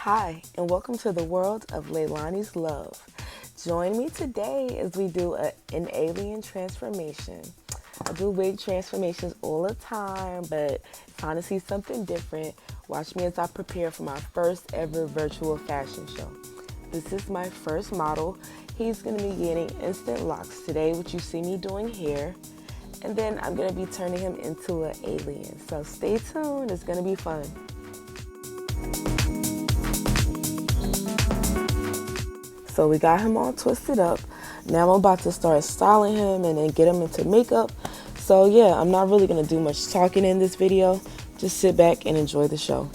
Hi, and welcome to the world of Leilani's Love. Join me today as we do an alien transformation. I do wig transformations all the time, but it's time to see something different. Watch me as I prepare for my first ever virtual fashion show. This is my first model. He's going to be getting instant locks today, which you see me doing here. And then I'm going to be turning him into an alien. So stay tuned, it's going to be fun. So we got him all twisted up. Now I'm about to start styling him and then get him into makeup. So yeah, I'm not really gonna do much talking in this video. Just sit back and enjoy the show.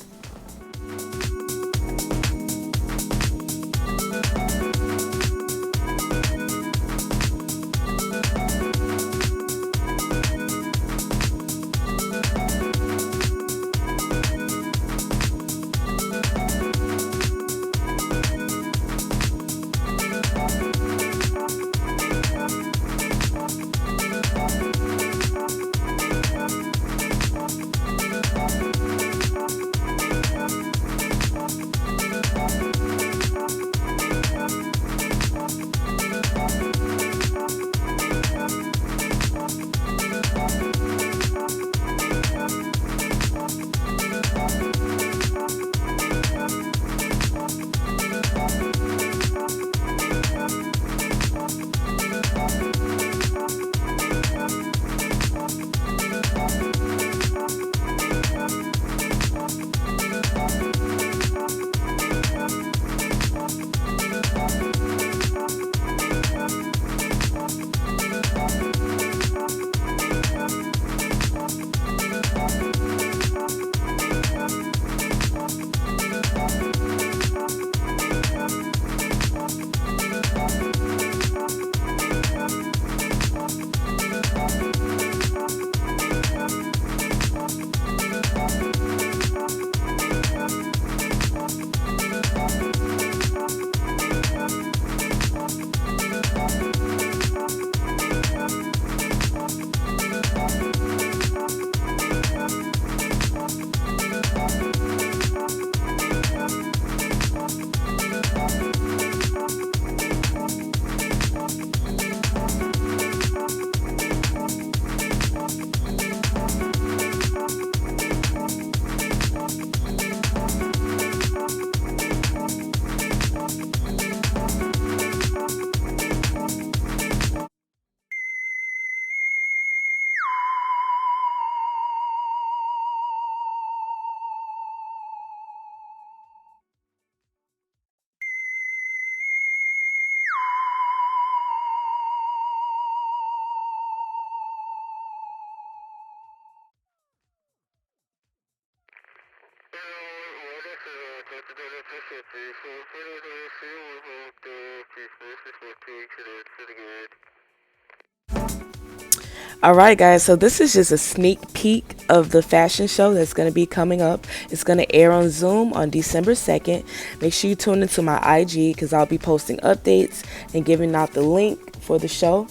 Alright guys, so this is just a sneak peek of the fashion show that's going to be coming up. It's going to air on Zoom on December 2nd. Make sure you tune into my IG because I'll be posting updates and giving out the link for the show.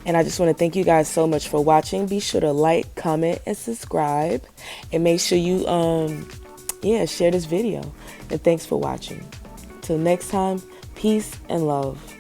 And I just want to thank you guys so much for watching. Be sure to like, comment, and subscribe. And make sure you share this video. And thanks for watching. Till next time, peace and love.